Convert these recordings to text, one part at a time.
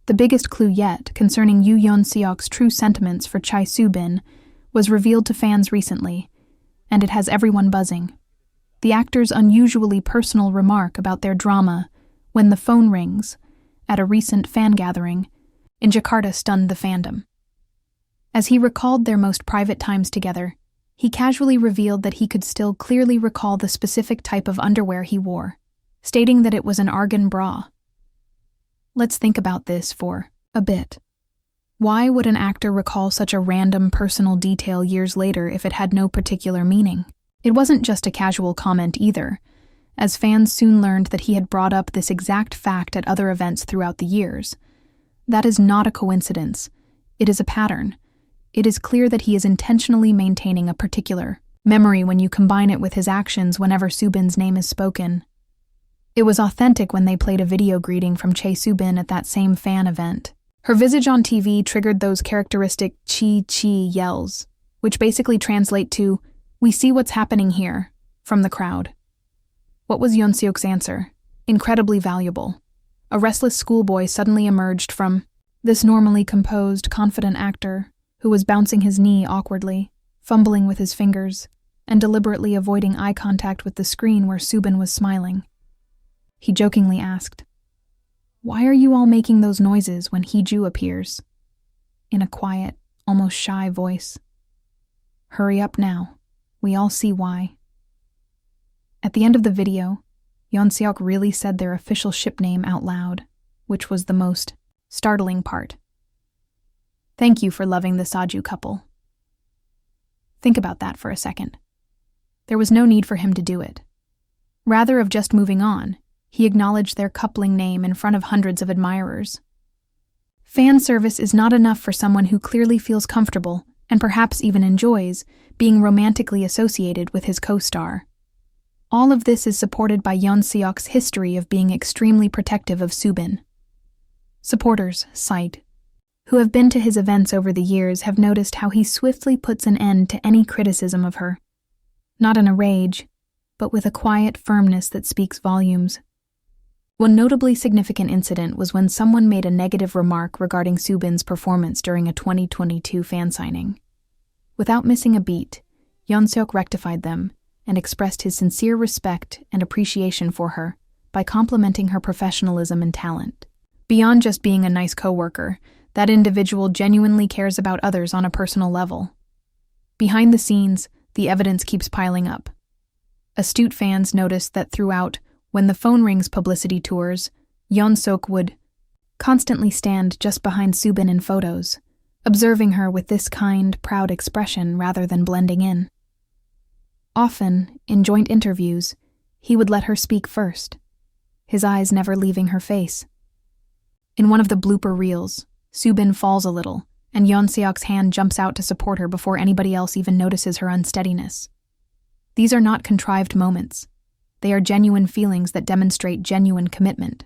The biggest clue yet concerning Yoo Yeon-seok's true sentiments for Chae Soo-bin was revealed to fans recently, and it has everyone buzzing. The actor's unusually personal remark about their drama when the phone rings at a recent fan gathering in Jakarta stunned the fandom. As he recalled their most private times together, he casually revealed that he could still clearly recall the specific type of underwear he wore, stating that it was an argan bra. Let's think about this for a bit. Why would an actor recall such a random personal detail years later if it had no particular meaning? It wasn't just a casual comment either, as fans soon learned that he had brought up this exact fact at other events throughout the years. That is not a coincidence. It is a pattern. It is clear that he is intentionally maintaining a particular memory when you combine it with his actions whenever Soo-bin's name is spoken. It was authentic when they played a video greeting from Chae Soo-bin at that same fan event. Her visage on TV triggered those characteristic chi-chi yells, which basically translate to, "We see what's happening here," from the crowd. What was Yeon-seok's answer? Incredibly valuable. A restless schoolboy suddenly emerged from this normally composed, confident actor who was bouncing his knee awkwardly, fumbling with his fingers, and deliberately avoiding eye contact with the screen where Soo-bin was smiling. He jokingly asked, "Why are you all making those noises when Hee-ju appears?" in a quiet, almost shy voice. "Hurry up now. We all see why." At the end of the video, Yeon-seok really said their official ship name out loud, which was the most startling part. "Thank you for loving the Saju couple." Think about that for a second. There was no need for him to do it. Rather of just moving on, he acknowledged their coupling name in front of hundreds of admirers. Fan service is not enough for someone who clearly feels comfortable, and perhaps even enjoys, being romantically associated with his co-star. All of this is supported by Yeon-seok's history of being extremely protective of Soo-bin. Supporters, cite, who have been to his events over the years have noticed how he swiftly puts an end to any criticism of her. Not in a rage, but with a quiet firmness that speaks volumes. One notably significant incident was when someone made a negative remark regarding Soo-bin's performance during a 2022 fan signing. Without missing a beat, Yeon-seok rectified them and expressed his sincere respect and appreciation for her by complimenting her professionalism and talent. Beyond just being a nice coworker, that individual genuinely cares about others on a personal level. Behind the scenes, the evidence keeps piling up. Astute fans noticed that throughout When the Phone Rings publicity tours, Yeon-seok would constantly stand just behind Soo-bin in photos, observing her with this kind, proud expression rather than blending in. Often, in joint interviews, he would let her speak first, his eyes never leaving her face. In one of the blooper reels, Soo-bin falls a little, and Yeon-seok's hand jumps out to support her before anybody else even notices her unsteadiness. These are not contrived moments. They are genuine feelings that demonstrate genuine commitment.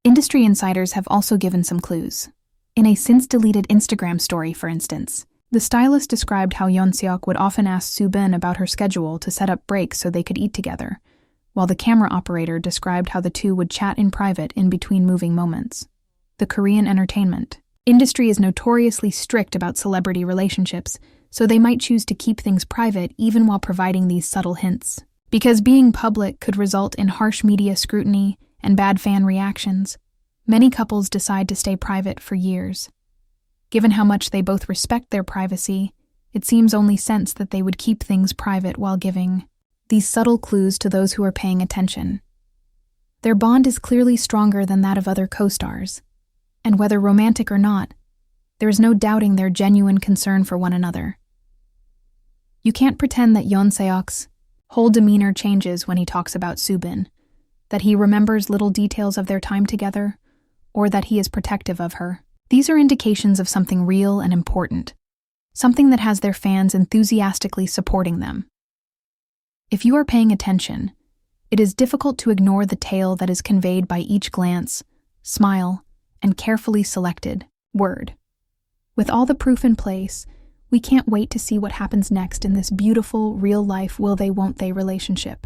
Industry insiders have also given some clues. In a since-deleted Instagram story, for instance, the stylist described how Yeon-seok would often ask Soo-bin about her schedule to set up breaks so they could eat together, while the camera operator described how the two would chat in private in between moving moments. The Korean entertainment industry is notoriously strict about celebrity relationships, so they might choose to keep things private even while providing these subtle hints. Because being public could result in harsh media scrutiny and bad fan reactions, many couples decide to stay private for years. Given how much they both respect their privacy, it seems only sense that they would keep things private while giving these subtle clues to those who are paying attention. Their bond is clearly stronger than that of other co-stars, and whether romantic or not, there is no doubting their genuine concern for one another. You can't pretend that Yeon-seok's whole demeanor changes when he talks about Soo-bin, that he remembers little details of their time together, or that he is protective of her. These are indications of something real and important, something that has their fans enthusiastically supporting them. If you are paying attention, it is difficult to ignore the tale that is conveyed by each glance, smile, and carefully selected word. With all the proof in place, we can't wait to see what happens next in this beautiful, real-life will-they-won't-they relationship.